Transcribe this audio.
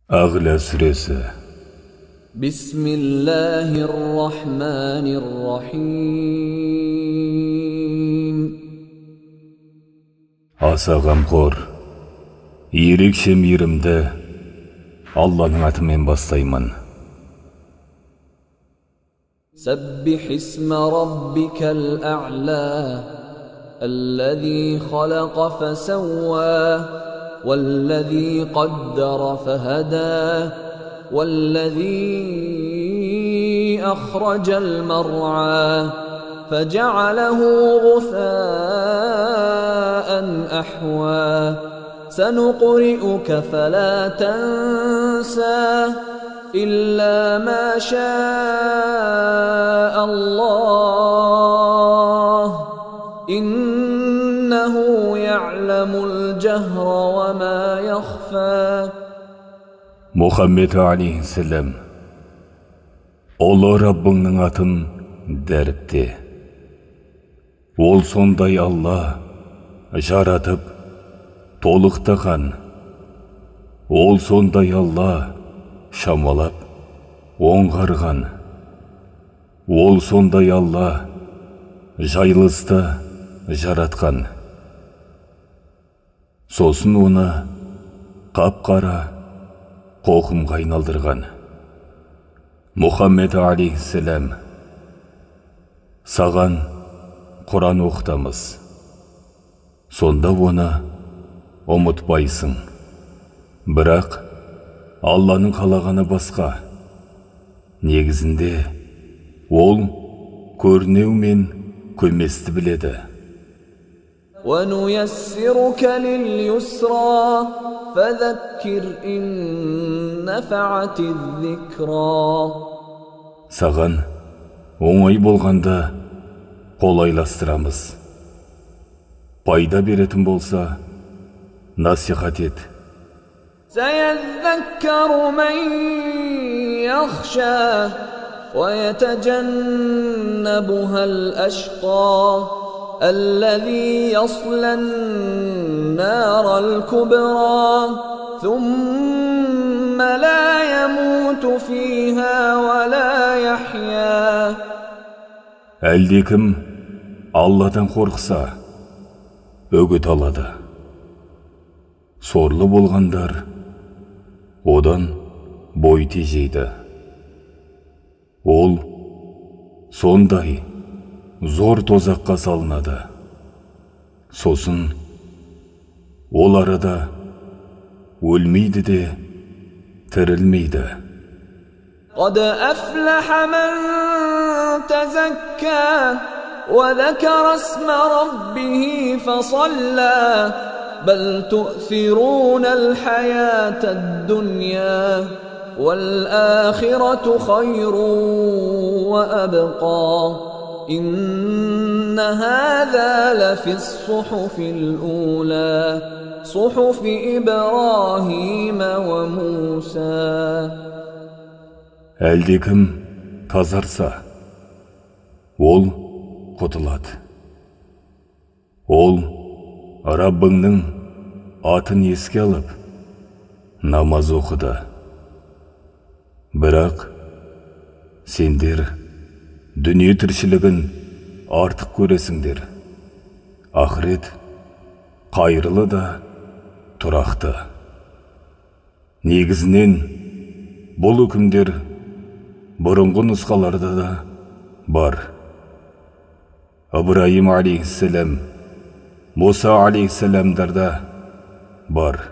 Ағля сүресі. Бисмиллахир-рахманир-рахим. Аса ғамқор, ерекше мейірімді Алланың атымен бастаймын. Саббих исма раббикал а'ла, аллази халақа фасауа, والذي قدر فهدى والذي أخرج المرعى فجعله غثاء أحوى سنقرئك فلا تنسى إلا ما شاء الله إنه يعلم الجهر وما يخفى. Мұхаммед алейхиссалам, Ұлы Раббыңның атын дәріпте. Ол сондай Алла жаратып, толықтаған. Ол сондай Алла шамалап, оңғарған. Ол сондай Алла жайлысты жаратқан. Сосын оны қап-қара қоқымға айналдырған. Мұхаммед алейхиссалам, саған Құран оқытамыз. Сонда оны ұмытпайсың. Бірақ Алланың қалағаны басқа. Негізінде ол көрнеу мен көместі біледі. وَنُيَسِّرُكَ لِلْيُسْرَى فَذَكِّرْ إِن نَّفَعَتِ الذِّكْرَى. Саған оңай болғанда қолайластырамыз. Пайда беретін болса, насихат ет. سَيَذَّكَّرُ مَن يَخْشَىٰ وَيَتَجَنَّبُهَا الْأَشْقَى الذي يصلى النار الكبرى ثم لا يموت فيها ولا يحيا. Әлдекім Алладан қорқса, үгіт алады. Сорлы болғандар одан бой тежейді. Ол сондай зор тозаққа салынады. Сосын ол арада өлмейді де тірілмейді. قد أفلح من تزكى وذكر اسم ربه فصلى بل تؤثرون الحياة الدنيا والآخرة خير وأبقى إن هذا لفي الصحف الأولى صحف إبراهيم وموسى. Әлдекім тазарса, ол құтылады. Ол Раббыңның атын еске алып, намаз оқыды. Бірақ сендер дүние тіршілігін артық көресіңдер. Ақырет қайырлы да тұрақты. Негізінен бұл үкімдер бұрынғы нұсқаларда да бар. Ибраим алейхиссалам, Муса алейхиссаламдарда бар.